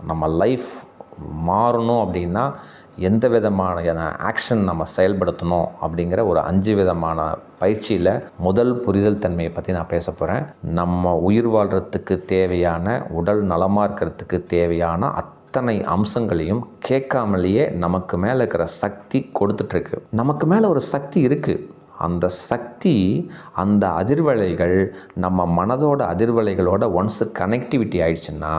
நம்ம லைஃப் மாறணும் அப்படின்னா எந்த விதமான ஆக்ஷன் நம்ம செயல்படுத்தணும் அப்படிங்கிற ஒரு 5 விதமான பயிற்சியில் முதல் புரிதல் தன்மையை பற்றி நான் பேச போகிறேன். நம்ம உயிர் வாழ்கிறதுக்கு தேவையான, உடல் நலமாக இருக்கிறதுக்கு தேவையான அத்தனை அம்சங்களையும் கேட்காமலேயே நமக்கு மேலே இருக்கிற சக்தி கொடுத்துட்ருக்கு. நமக்கு மேலே ஒரு சக்தி இருக்குது. அந்த சக்தி, அந்த அதிர்வலைகள் நம்ம மனதோட அதிர்வலைகளோட ஒன்ஸ் கனெக்டிவிட்டி ஆயிடுச்சுன்னா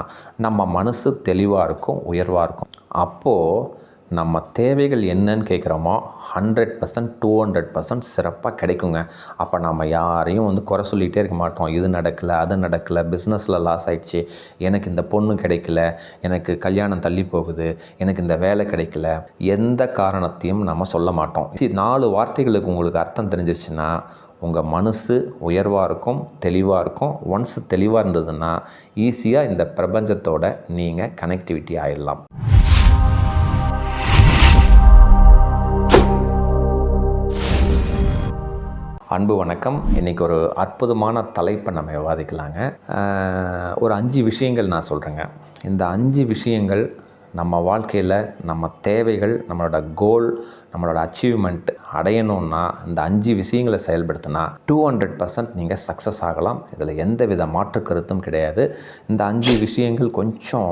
நம்ம மனசு தெளிவாக இருக்கும், உயர்வாக இருக்கும். அப்போது நம்ம தேவைகள் என்னன்னு கேட்குறோமோ 100%, 200% சிறப்பாக கிடைக்குங்க. அப்போ நம்ம யாரையும் குறை சொல்லிகிட்டே இருக்க மாட்டோம். இது நடக்கலை, அது நடக்கலை, பிஸ்னஸில் லாஸ் ஆகிடுச்சு, எனக்கு இந்த பொண்ணு கிடைக்கல, எனக்கு கல்யாணம் தள்ளி போகுது, எனக்கு இந்த வேலை கிடைக்கல, எந்த காரணத்தையும் நம்ம சொல்ல மாட்டோம். 4 வார்த்தைகளுக்கு உங்களுக்கு அர்த்தம் தெரிஞ்சிருச்சுன்னா உங்கள் மனசு உயர்வாக இருக்கும், தெளிவாக இருக்கும். ஒன்ஸ் தெளிவாக இருந்ததுன்னா ஈஸியாக இந்த பிரபஞ்சத்தோட நீங்கள் கனெக்டிவிட்டி ஆகிடலாம். அன்பு வணக்கம். இன்றைக்கி ஒரு அற்புதமான தலைப்பை நம்ம விவாதிக்கலாங்க. ஒரு 5 விஷயங்கள் நான் சொல்கிறேங்க. இந்த 5 விஷயங்கள் நம்ம வாழ்க்கையில் நம்ம தேவைகள், நம்மளோட கோல், நம்மளோட அச்சீவ்மெண்ட் அடையணுன்னா இந்த 5 விஷயங்களை செயல்படுத்தினா 200% நீங்கள் சக்ஸஸ் ஆகலாம். இதில் எந்த வித மாற்று கருத்தும் கிடையாது. இந்த 5 விஷயங்கள் கொஞ்சம்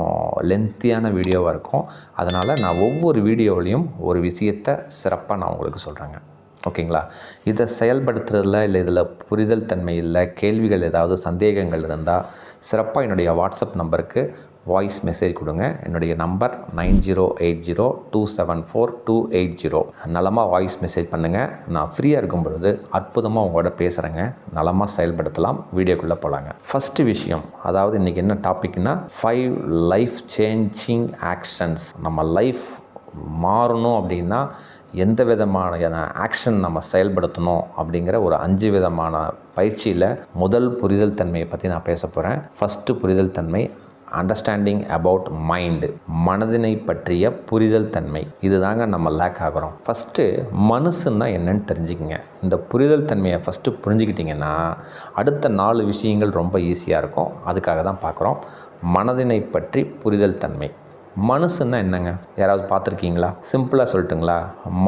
லென்த்தியான வீடியோவாக இருக்கும். அதனால் நான் ஒவ்வொரு வீடியோவிலையும் ஒரு விஷயத்தை சிறப்பாக நான் உங்களுக்கு சொல்கிறேங்க. ஓகேங்களா? இதை செயல்படுத்துறதில் இல்லை இதில் புரிதல் தன்மை இல்லை, கேள்விகள் ஏதாவது சந்தேகங்கள் இருந்தால் சிறப்பாக என்னுடைய வாட்ஸ்அப் நம்பருக்கு வாய்ஸ் மெசேஜ் கொடுங்க. என்னுடைய நம்பர் 9080274280. நலமாக வாய்ஸ் மெசேஜ் பண்ணுங்கள். நான் ஃப்ரீயாக இருக்கும் பொழுது அற்புதமாக உங்களோட பேசுகிறேங்க. நலமாக செயல்படுத்தலாம். வீடியோக்குள்ளே போகலாங்க. ஃபஸ்ட்டு விஷயம், அதாவது இன்றைக்கி என்ன டாபிக்னா 5 லைஃப் சேஞ்சிங் ஆக்ஷன்ஸ். நம்ம லைஃப் மாறணும் அப்படின்னா எந்த விதமான ஆக்ஷன் நம்ம செயல்படுத்தணும் அப்படிங்கிற ஒரு 5 விதமான பயிற்சியில் முதல் புரிதல் தன்மையை பற்றி நான் பேச போகிறேன். ஃபஸ்ட்டு புரிதல் தன்மை அண்டர்ஸ்டாண்டிங் அபவுட் மைண்டு. மனதினை பற்றிய புரிதல் தன்மை. இது தாங்க நம்ம லேக் ஆகிறோம். ஃபஸ்ட்டு மனசுன்னா என்னன்னு தெரிஞ்சுக்கங்க. இந்த புரிதல் தன்மையை ஃபஸ்ட்டு புரிஞ்சுக்கிட்டிங்கன்னா அடுத்த 4 விஷயங்கள் ரொம்ப ஈஸியாக இருக்கும். அதுக்காக தான் பார்க்குறோம். மனதினை பற்றி புரிதல் தன்மை. மனசுன்னா என்னங்க? யாராவது பார்த்துருக்கீங்களா? சிம்பிளாக சொல்லட்டுங்களா?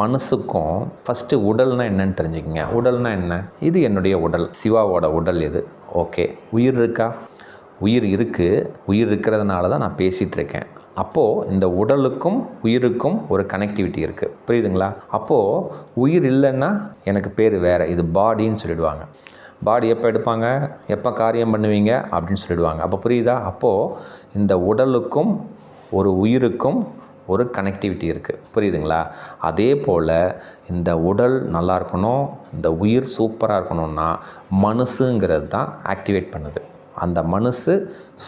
மனசுக்கும் ஃபஸ்ட்டு உடல்னால் என்னன்னு தெரிஞ்சுக்கங்க. உடல்னால் என்ன? இது என்னுடைய உடல், சிவாவோட உடல் இது. ஓகே. உயிர் இருக்கா? உயிர் இருக்குது. உயிர் இருக்கிறதுனால தான் நான் பேசிகிட்டு இருக்கேன். அப்போது இந்த உடலுக்கும் உயிருக்கும் ஒரு கனெக்டிவிட்டி இருக்குது. புரியுதுங்களா? அப்போது உயிர் இல்லைன்னா எனக்கு பேர் வேறு, இது பாடின்னு சொல்லிடுவாங்க. பாடி எப்போ எடுப்பாங்க, எப்போ காரியம் பண்ணுவீங்க அப்படின்னு சொல்லிடுவாங்க. அப்போ புரியுதா? அப்போது இந்த உடலுக்கும் ஒரு உயிருக்கும் ஒரு கனெக்டிவிட்டி இருக்குது. புரியுதுங்களா? அதே போல் இந்த உடல் நல்லா இருக்கணும், இந்த உயிர் சூப்பராக இருக்கணும்னா மனசுங்கிறது தான் ஆக்டிவேட் பண்ணுது. அந்த மனசு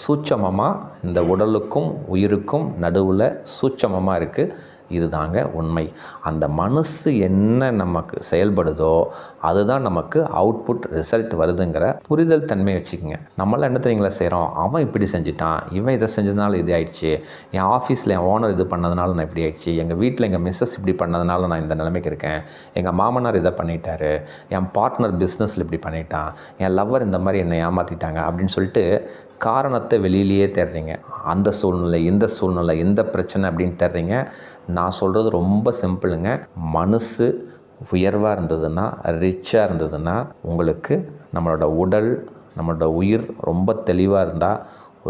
சூட்சமமாக இந்த உடலுக்கும் உயிருக்கும் நடுவில் சூட்சமமாக இருக்குது. இது தாங்க உண்மை. அந்த மனசு என்ன நமக்கு செயல்படுதோ அதுதான் நமக்கு அவுட்புட் ரிசல்ட் வருதுங்கிற புரிதல் தன்மை வச்சுக்கோங்க. நம்மளாம் என்ன தெரியுங்களா செய்கிறோம்? அவன் இப்படி செஞ்சுட்டான், இவன் இதை செஞ்சதுனால இது ஆயிடுச்சு, என் ஆஃபீஸில் என் ஓனர் இது பண்ணதுனால நான் இப்படி ஆயிடுச்சு, எங்கள் வீட்டில் எங்கள் மிஸ்ஸஸ் இப்படி பண்ணதுனால நான் இந்த நிலைமைக்கு இருக்கேன், எங்கள் மாமனார் இதை பண்ணிட்டாரு, என் பார்ட்னர் பிஸ்னஸில் இப்படி பண்ணிட்டான், என் லவ்வர் இந்த மாதிரி என்னை ஏமாற்றிட்டாங்க அப்படின்னு சொல்லிட்டு காரணத்தை வெளியிலேயே தேடுறீங்க. அந்த சூழ்நிலை, இந்த சூழ்நிலை, இந்த பிரச்சனை அப்படின்னு தேடுறீங்க. நான் சொல்கிறது ரொம்ப சிம்பிளுங்க. மனசு உயர்வாக இருந்ததுன்னா, ரிச்சாக இருந்ததுன்னா உங்களுக்கு நம்மளோட உடல், நம்மளோட உயிர் ரொம்ப தெளிவாக இருந்தால்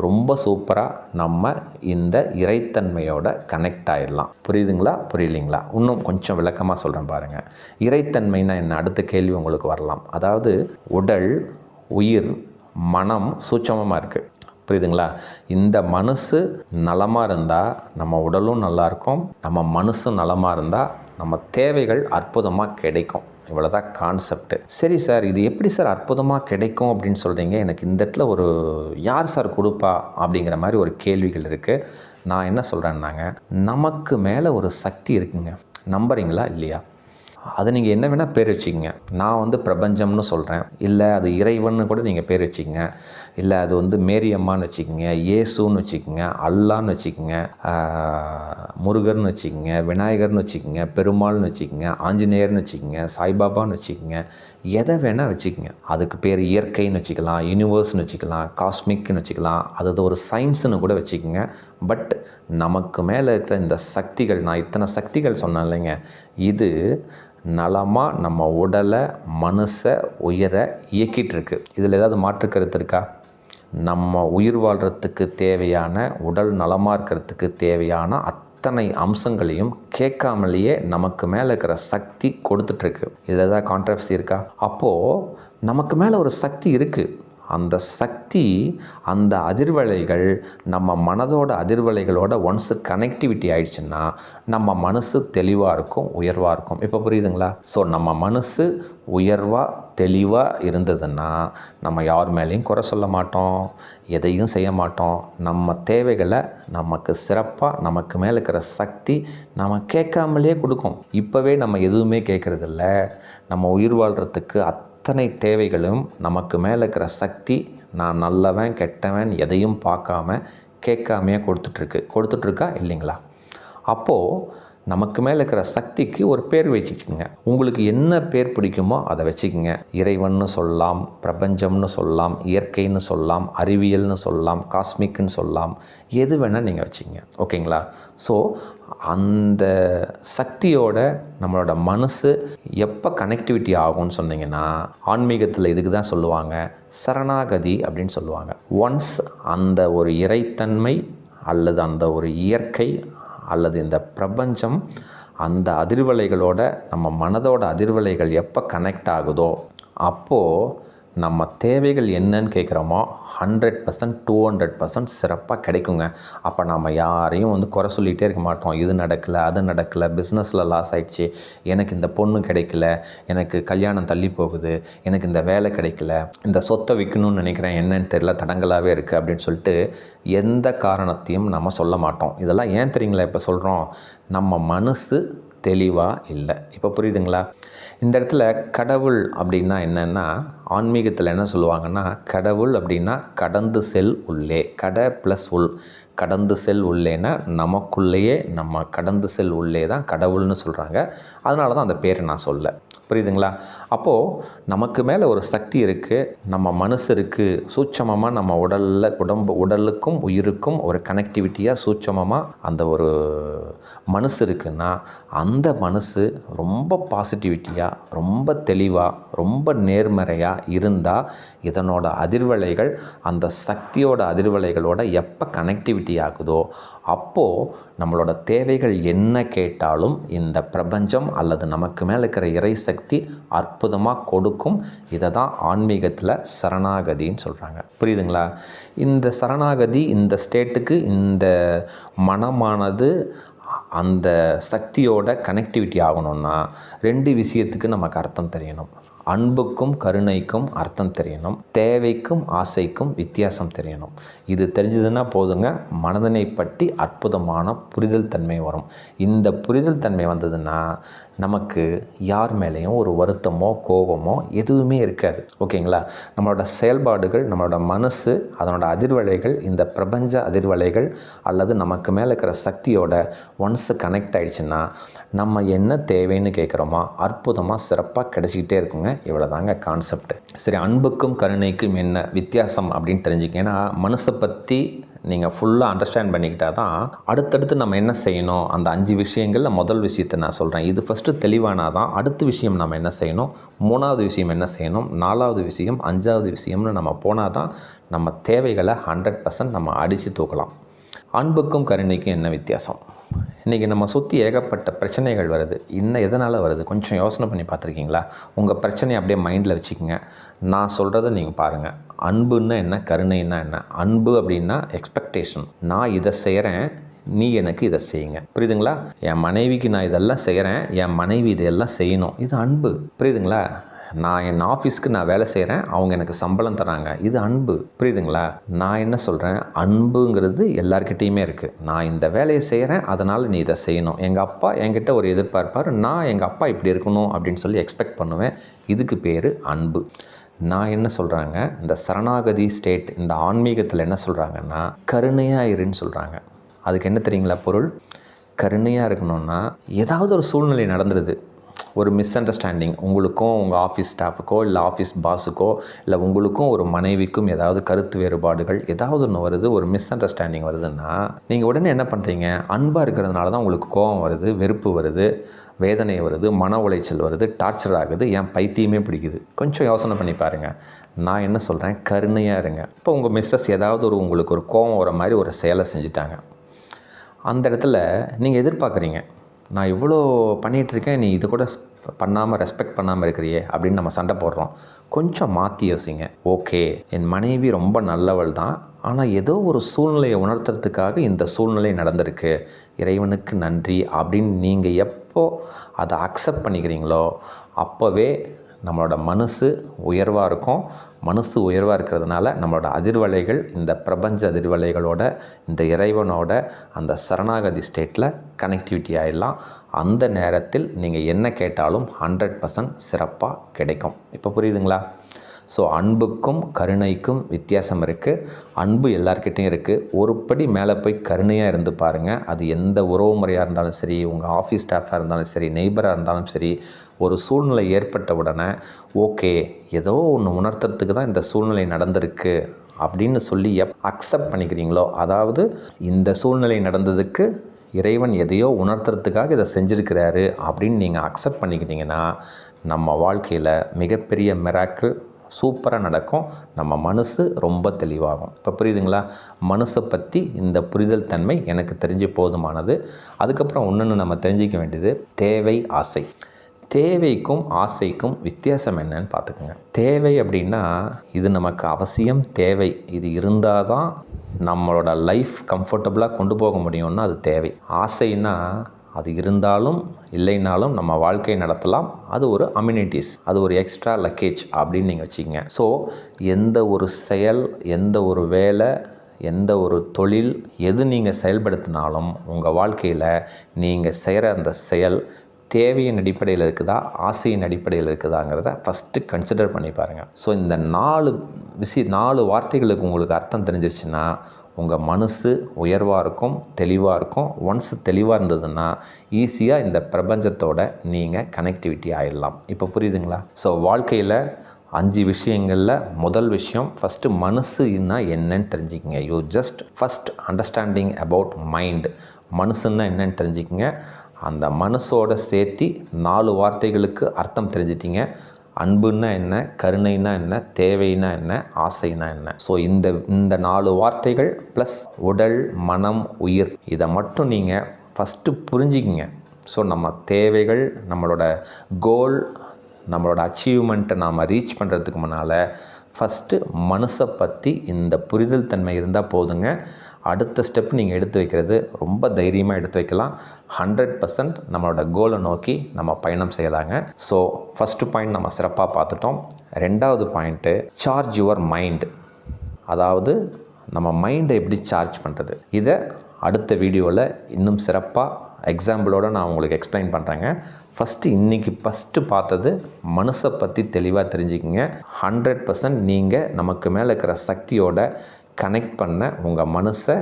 ரொம்ப சூப்பராக நம்ம இந்த இறைத்தன்மையோட கனெக்ட் ஆகிடலாம். புரியுதுங்களா? புரியலிங்களா? இன்னும் கொஞ்சம் விளக்கமாக சொல்கிறேன் பாருங்கள். இறைத்தன்மைனா என்ன? அடுத்த கேள்வி உங்களுக்கு வரலாம். அதாவது உடல், உயிர், மனம் சூட்சமமாக இருக்குது. புரியுதுங்களா? இந்த மனசு நலமாக இருந்தால் நம்ம உடலும் நல்லாயிருக்கும், நம்ம மனசும் நலமாக இருந்தால் நம்ம தேவைகள் அற்புதமாக கிடைக்கும். இவ்வளோதான் கான்செப்ட். சரி சார், இது எப்படி சார் அற்புதமாக கிடைக்கும் அப்படின்னு சொல்கிறீங்க? எனக்கு இந்த இடத்துல ஒரு யார் சார் கொடுப்பா அப்படிங்கிற மாதிரி ஒரு கேள்விகள் இருக்குது. நான் என்ன சொல்கிறேன்னாங்க, நமக்கு மேலே ஒரு சக்தி இருக்குங்க. நம்புறீங்களா இல்லையா? அதை நீங்கள் என்ன வேணால் பேர் வச்சுக்கோங்க. நான் பிரபஞ்சம்னு சொல்கிறேன், இல்லை அது இறைவன்னு கூட நீங்கள் பேர் வச்சுக்கோங்க, இல்லை அது மேரி அம்மான்னு வச்சுக்கோங்க, இயேசுன்னு வச்சுக்கோங்க, அல்லான்னு வச்சுக்கோங்க, முருகர்னு வச்சுக்கோங்க, விநாயகர்னு வச்சுக்கோங்க, பெருமாள்னு வச்சுக்கோங்க, ஆஞ்சநேயர்னு வச்சுக்கோங்க, சாய்பாபான்னு வச்சுக்கோங்க, எதை வேணால் வச்சுக்கோங்க. அதுக்கு பேர் இயற்கைன்னு வச்சுக்கலாம், யூனிவர்ஸ்னு வச்சுக்கலாம், காஸ்மிக்னு வச்சுக்கலாம், அது ஒரு சயின்ஸுன்னு கூட வச்சுக்கோங்க. பட் நமக்கு மேலே இருக்கிற இந்த சக்திகள், நான் இத்தனை சக்திகள் சொன்னேன் இல்லைங்க, இது நலமாக நம்ம உடலை மனசை உயர இயக்கிட்டு இருக்கு. இதில் ஏதாவது மாற்று கருத்து இருக்கா? நம்ம உயிர் வாழ்கிறதுக்கு தேவையான, உடல் நலமாக இருக்கிறதுக்கு தேவையான அத்தனை அம்சங்களையும் கேட்காமலேயே நமக்கு மேலே இருக்கிற சக்தி கொடுத்துட்ருக்கு. இதில் ஏதாவது கான்ட்ரவர்சி இருக்கா? அப்போது நமக்கு மேலே ஒரு சக்தி இருக்குது. அந்த சக்தி, அந்த அதிர்வலைகள் நம்ம மனதோட அதிர்வலைகளோட ஒன்ஸ் கனெக்டிவிட்டி ஆயிடுச்சுன்னா நம்ம மனசு தெளிவாக இருக்கும், உயர்வாக இருக்கும். இப்போ புரியுதுங்களா? ஸோ நம்ம மனசு உயர்வாக தெளிவாக இருந்ததுன்னா நம்ம யார் மேலேயும் குறை சொல்ல மாட்டோம், எதையும் செய்ய மாட்டோம். நம்ம தேவைகளை நமக்கு சிறப்பாக நமக்கு மேலே இருக்கிற சக்தி நம்ம கேட்காமலே கொடுக்கும். இப்போவே நம்ம எதுவுமே கேட்குறதில்ல. நம்ம உயிர் வாழ்கிறதுக்கு அத்தனை தேவைகளும் நமக்கு மேலே இருக்கிற சக்தி, நான் நல்லவன் கெட்டவன் எதையும் பார்க்காம கேட்காமையே கொடுத்துட்ருக்கா இல்லைங்களா? அப்போது நமக்கு மேலே இருக்கிற சக்திக்கு ஒரு பேர் வச்சுக்கோங்க. உங்களுக்கு என்ன பேர் பிடிக்குமோ அதை வச்சுக்கோங்க. இறைவன்னு சொல்லலாம், பிரபஞ்சம்னு சொல்லலாம், இயற்கைன்னு சொல்லலாம், அறிவியல்னு சொல்லலாம், காஸ்மிக்னு சொல்லலாம், எது வேணால் நீங்கள் வச்சுக்கோங்க. ஓகேங்களா? ஸோ அந்த சக்தியோட நம்மளோட மனசு எப்போ கனெக்டிவிட்டி ஆகும்னு சொன்னீங்கன்னா, ஆன்மீகத்தில் இதுக்கு தான் சொல்லுவாங்க சரணாகதி அப்படின்னு சொல்லுவாங்க. ஒன்ஸ் அந்த ஒரு இறைத்தன்மை அல்லது அந்த ஒரு இயற்கை அல்லது இந்த பிரபஞ்சம் அந்த அதிர்வலைகளோட நம்ம மனதோட அதிர்வலைகள் எப்போ கனெக்ட் ஆகுதோ அப்போது நம்ம தேவைகள் என்னன்னு கேட்குறோமோ 100%, 200% சிறப்பாக கிடைக்குங்க. அப்போ நம்ம யாரையும் குறை சொல்லிகிட்டே இருக்க மாட்டோம். இது நடக்கலை, அது நடக்கலை, பிஸ்னஸில் லாஸ் ஆகிடுச்சு, எனக்கு இந்த பொண்ணு கிடைக்கல, எனக்கு கல்யாணம் தள்ளி போகுது, எனக்கு இந்த வேலை கிடைக்கல, இந்த சொத்தை விற்கணும்னு நினைக்கிறேன், என்னன்னு தெரியல, தடங்களாகவே இருக்குது அப்படின்னு சொல்லிட்டு எந்த காரணத்தையும் நம்ம சொல்ல மாட்டோம். இதெல்லாம் ஏன் தெரியுங்களா இப்போ சொல்கிறோம்? நம்ம மனசு தெளிவாக இல்லை. இப்போ புரியுதுங்களா? இந்த இடத்துல கடவுள் அப்படின்னா என்னென்னா, ஆன்மீகத்தில் என்ன சொல்லுவாங்கன்னா, கடவுள் அப்படின்னா கடந்து செல் உள்ளே, கடை ப்ளஸ் உள், கடந்து செல் உள்ளேன்னா நமக்குள்ளேயே, நம்ம கடந்து செல் உள்ளே தான் கடவுள்னு சொல்கிறாங்க. அதனால தான் அந்த பேரை நான் சொல்ல. புரியுதுங்களா? அப்போது நமக்கு மேலே ஒரு சக்தி இருக்குது, நம்ம மனசு இருக்குது, சூட்சமமாக நம்ம உடலுக்கும் உயிருக்கும் ஒரு கனெக்டிவிட்டியாக சூட்சமமாக அந்த ஒரு மனசு இருக்குன்னா, அந்த மனசு ரொம்ப பாசிட்டிவிட்டியாக, ரொம்ப தெளிவாக, ரொம்ப நேர்மறையாக இருந்தால் இதனோட அதிர்வலைகள் அந்த சக்தியோட அதிர்வலைகளோட எப்போ கனெக்டிவிட்டி ஆகுதோ அப்போது நம்மளோட தேவைகள் என்ன கேட்டாலும் இந்த பிரபஞ்சம் அல்லது நமக்கு மேலே இருக்கிற இறை சக்தி அற்புதமாக கொடுக்கும். இதை தான் ஆன்மீகத்தில் சரணாகதின்னு சொல்கிறாங்க. புரியுதுங்களா? இந்த சரணாகதி, இந்த ஸ்டேட்டுக்கு இந்த மனமானது அந்த சக்தியோட கனெக்டிவிட்டி ஆகணும்னா 2 விஷயத்துக்கு நமக்கு அர்த்தம் தெரியணும். அன்புக்கும் கருணைக்கும் அர்த்தம் தெரியணும், தேவைக்கும் ஆசைக்கும் வித்தியாசம் தெரியணும். இது தெரிஞ்சதுன்னா போதுங்க, மனதனை பற்றி அற்புதமான புரிதல் தன்மை வரும். இந்த புரிதல் தன்மை வந்ததுன்னா நமக்கு யார் மேலேயும் ஒரு வருத்தமோ கோபமோ எதுவுமே இருக்காது. ஓகேங்களா? நம்மளோட செயல்பாடுகள், நம்மளோட மனசு, அதனோட அதிர்வலைகள், இந்த பிரபஞ்ச அதிர்வலைகள் அல்லது நமக்கு மேலே இருக்கிற சக்தியோட ஒன்ஸ் கனெக்ட் ஆகிடுச்சுன்னா நம்ம என்ன தேவைன்னு கேட்குறோமோ அற்புதமாக சிறப்பாக கிடைச்சிக்கிட்டே இருக்குங்க. இவ்வளோதாங்க கான்செப்ட். சரி, அன்புக்கும் கருணைக்கும் என்ன வித்தியாசம் அப்படின்னு தெரிஞ்சுக்க. ஏன்னா மனசை பற்றி நீங்கள் ஃபுல்லாக அண்டர்ஸ்டாண்ட் பண்ணிக்கிட்டால் தான் அடுத்தடுத்து நம்ம என்ன செய்யணும், அந்த 5 விஷயங்களில் முதல் விஷயத்தை நான் சொல்கிறேன். இது ஃபஸ்ட்டு தெளிவானால் தான் அடுத்த விஷயம் நம்ம என்ன செய்யணும், 3வது விஷயம் என்ன செய்யணும், 4வது விஷயம், 5வது விஷயம்னு நம்ம போனால் தான் நம்ம தேவைகளை 100% நம்ம அடித்து தூக்கலாம். அன்புக்கும் கருணைக்கும் என்ன வித்தியாசம்? இன்றைக்கி நம்ம சுற்றி ஏகப்பட்ட பிரச்சனைகள் வருது. இன்னும் எதனால் வருது கொஞ்சம் யோசனை பண்ணி பார்த்துருக்கீங்களா? உங்கள் பிரச்சனையை அப்படியே மைண்டில் வச்சுக்கோங்க. நான் சொல்கிறத நீங்கள் பாருங்கள். அன்புன்னா என்ன, கருணைன்னா என்ன? அன்பு அப்படின்னா எக்ஸ்பெக்டேஷன். நான் இதை செய்கிறேன், நீ எனக்கு இதை செய்யுங்க. புரியுதுங்களா? என் மனைவிக்கு நான் இதெல்லாம் செய்கிறேன், என் மனைவி இதெல்லாம் செய்யணும். இது அன்பு. புரியுதுங்களா? நான் என் ஆஃபீஸ்க்கு நான் வேலை செய்கிறேன், அவங்க எனக்கு சம்பளம் தராங்க. இது அன்பு. புரியுதுங்களா? நான் என்ன சொல்கிறேன், அன்புங்கிறது எல்லார்கிட்டேயுமே இருக்குது. நான் இந்த வேலையை செய்கிறேன், அதனால் நீ இதை செய்யணும். எங்கள் அப்பா என்கிட்ட ஒரு எதிர்பார்ப்பார், நான் எங்கள் அப்பா இப்படி இருக்கணும் அப்படின்னு சொல்லி எக்ஸ்பெக்ட் பண்ணுவேன். இதுக்கு பேர் அன்பு. நான் என்ன சொல்கிறாங்க, இந்த சரணாகதி ஸ்டேட், இந்த ஆன்மீகத்தில் என்ன சொல்கிறாங்கன்னா கருணையாக இருன்னு சொல்கிறாங்க. அதுக்கு என்ன தெரியுங்களா பொருள்? கருணையாக இருக்கணும்னா ஏதாவது ஒரு சூழ்நிலை நடந்துடுது, ஒரு மிஸ் அண்டர்ஸ்டாண்டிங் உங்களுக்கும் உங்கள் ஆஃபீஸ் ஸ்டாஃபுக்கோ இல்லை ஆஃபீஸ் பாஸுக்கோ இல்லை உங்களுக்கும் ஒரு மனைவிக்கும் ஏதாவது கருத்து வேறுபாடுகள் ஏதாவது ஒன்று வருது, ஒரு மிஸ் அண்டர்ஸ்டாண்டிங் வருதுன்னா நீங்கள் உடனே என்ன பண்ணுறீங்க? அன்பாக இருக்கிறதுனால தான் உங்களுக்கு கோபம் வருது, வெறுப்பு வருது, வேதனை வருது, மன உளைச்சல் வருது, டார்ச்சர் ஆகுது, ஏன் பைத்தியமே பிடிக்குது. கொஞ்சம் யோசனை பண்ணி பாருங்கள். நான் என்ன சொல்கிறேன்? கருணையாக இருங்க. இப்போ உங்கள் மிஸ்ஸஸ் ஏதாவது உங்களுக்கு ஒரு கோபம் வர மாதிரி ஒரு செயலை செஞ்சுட்டாங்க. அந்த இடத்துல நீங்கள் எதிர்பார்க்குறீங்க, நான் இவ்வளோ பண்ணிகிட்ருக்கேன், நீ இது கூட பண்ணாமல் ரெஸ்பெக்ட் பண்ணாமல் இருக்கிறியே அப்படின்னு நம்ம சண்டை போடுறோம். கொஞ்சம் மாற்றி யோசிங்க. ஓகே, என் மனைவி ரொம்ப நல்லவள் தான், ஆனால் ஏதோ ஒரு சூழ்நிலையை உணர்த்துறதுக்காக இந்த சூழ்நிலை நடந்திருக்கு, இறைவனுக்கு நன்றி அப்படின்னு நீங்கள் எப்போ அதை அக்செப்ட் பண்ணிக்கிறீங்களோ அப்போவே நம்மளோட மனசு உயர்வாக இருக்கும். மனசு உயர்வாக இருக்கிறதுனால நம்மளோட அதிர்வலைகள் இந்த பிரபஞ்ச அதிர்வலைகளோட இந்த இறைவனோட அந்த சரணாகதி ஸ்டேட்டில் கனெக்டிவிட்டி ஆகிடலாம். அந்த நேரத்தில் நீங்கள் என்ன கேட்டாலும் 100% சிறப்பாக கிடைக்கும். இப்போ புரியுதுங்களா? ஸோ அன்புக்கும் கருணைக்கும் வித்தியாசம் இருக்குது. அன்பு எல்லார்கிட்டையும் இருக்குது. ஒரு படி மேலே போய் கருணையாக இருந்து பாருங்கள். அது எந்த உறவு முறையாக இருந்தாலும் சரி, உங்கள் ஆஃபீஸ் ஸ்டாஃபாக இருந்தாலும் சரி, நெய்பராக இருந்தாலும் சரி, ஒரு சூழ்நிலை ஏற்பட்ட உடனே ஓகே, ஏதோ ஒன்று உணர்த்துறதுக்கு தான் இந்த சூழ்நிலை நடந்திருக்கு அப்படின்னு சொல்லி அக்செப்ட் பண்ணிக்கிறீங்களோ, அதாவது இந்த சூழ்நிலை நடந்ததுக்கு இறைவன் எதையோ உணர்த்துறதுக்காக இதை செஞ்சுருக்கிறாரு அப்படின்னு நீங்கள் அக்செப்ட் பண்ணிக்கிட்டீங்கன்னா நம்ம வாழ்க்கையில் மிகப்பெரிய மிராக்கிள் சூப்பராக நடக்கும். நம்ம மனசு ரொம்ப தெளிவாகும். இப்போ புரியுதுங்களா? மனசை பற்றி இந்த புரிதல் தன்மை எனக்கு தெரிஞ்சு போதுமானது. அதுக்கப்புறம் ஒன்று நம்ம தெரிஞ்சிக்க வேண்டியது தேவை, ஆசை. தேவைக்கும் ஆசைக்கும் வித்தியாசம் என்னன்னு பார்த்துக்குங்க. தேவை அப்படின்னா இது நமக்கு அவசியம் தேவை, இது இருந்தால் தான் நம்மளோட லைஃப் கம்ஃபர்டபுளாக கொண்டு போக முடியும்னா அது தேவை. ஆசைன்னா அது இருந்தாலும் இல்லைனாலும் நம்ம வாழ்க்கையை நடத்தலாம், அது ஒரு அம்யூனிட்டிஸ், அது ஒரு எக்ஸ்ட்ரா லக்கேஜ் அப்படின்னு நீங்கள் வச்சுக்கோங்க. ஸோ எந்த ஒரு செயல், எந்த ஒரு வேலை, எந்த ஒரு தொழில், எது நீங்கள் செயல்படுத்தினாலும் உங்கள் வாழ்க்கையில் நீங்கள் செய்கிற அந்த செயல் தேவையின் அடிப்படையில் இருக்குதா, ஆசையின் அடிப்படையில் இருக்குதாங்கிறத ஃபஸ்ட்டு கன்சிடர் பண்ணி பாருங்கள். ஸோ இந்த 4 வார்த்தைகளுக்கு உங்களுக்கு அர்த்தம் தெரிஞ்சிருச்சுன்னா உங்கள் மனசு உயர்வாக இருக்கும், தெளிவாக இருக்கும். ஒன்ஸ் தெளிவாக இருந்ததுன்னா ஈஸியாக இந்த பிரபஞ்சத்தோட நீங்கள் கனெக்டிவிட்டி ஆகிடலாம். இப்போ புரியுதுங்களா? ஸோ வாழ்க்கையில் 5 விஷயங்களில் முதல் விஷயம் ஃபஸ்ட்டு மனசுன்னா என்னன்னு தெரிஞ்சுக்கங்க. You just first understanding about mind. மனசுன்னா என்னன்னு தெரிஞ்சுக்கங்க. அந்த மனசோட சேர்த்து 4 வார்த்தைகளுக்கு அர்த்தம் தெரிஞ்சிட்டிங்க. அன்புன்னா என்ன, கருணைனா என்ன, தேவைனா என்ன, ஆசைனா என்ன. ஸோ இந்த 4 வார்த்தைகள் ப்ளஸ் உடல், மனம், உயிர், இதை மட்டும் நீங்கள் ஃபஸ்ட்டு புரிஞ்சிக்கிங்க. ஸோ நம்ம தேவைகள், நம்மளோட கோல், நம்மளோட அச்சீவ்மெண்ட்டை நாம் ரீச் பண்ணுறதுக்கு முன்னால் ஃபஸ்ட்டு மனசை பற்றி இந்த புரிதல் தன்மை இருந்தால் போதுங்க. அடுத்த ஸ்டெப் நீங்கள் எடுத்து வைக்கிறது ரொம்ப தைரியமாக எடுத்து வைக்கலாம். 100% நம்மளோட கோலை நோக்கி நம்ம பயணம் செய்யலாங்க. ஸோ ஃபஸ்ட்டு பாயிண்ட் நம்ம சிறப்பாக பார்த்துட்டோம். 2வது பாயிண்ட்டு சார்ஜ் யுவர் மைண்ட். அதாவது நம்ம மைண்டை எப்படி சார்ஜ் பண்ணுறது, இதை அடுத்த வீடியோவில் இன்னும் சிறப்பாக எக்ஸாம்பிளோடு நான் உங்களுக்கு எக்ஸ்பிளைன் பண்ணுறேங்க. ஃபஸ்ட்டு பார்த்தது மனசை பற்றி தெளிவாக தெரிஞ்சுக்கிங்க. 100% நீங்கள் நமக்கு மேலே இருக்கிற சக்தியோட கனெக்ட் பண்ண உங்கள் மனசை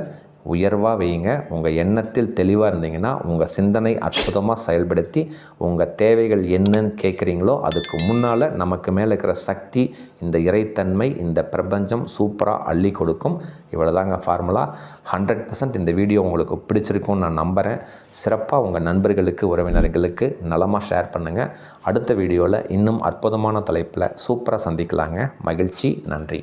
உயர்வாக வைங்க. உங்கள் எண்ணத்தில் தெளிவாக இருந்தீங்கன்னா உங்கள் சிந்தனை அற்புதமாக செயல்படுத்தி உங்கள் தேவைகள் என்னன்னு கேட்குறீங்களோ அதுக்கு முன்னால் நமக்கு மேலே இருக்கிற சக்தி, இந்த இறைத்தன்மை, இந்த பிரபஞ்சம் சூப்பராக அள்ளி கொடுக்கும். இவ்வளோதாங்க ஃபார்முலா. 100% இந்த வீடியோ உங்களுக்கு பிடிச்சிருக்கும்னு நான் நம்புகிறேன். சிறப்பாக உங்கள் நண்பர்களுக்கு, உறவினர்களுக்கு நலமாக ஷேர் பண்ணுங்கள். அடுத்த வீடியோவில் இன்னும் அற்புதமான தலைப்பில் சூப்பராக சந்திக்கலாங்க. மகிழ்ச்சி. நன்றி.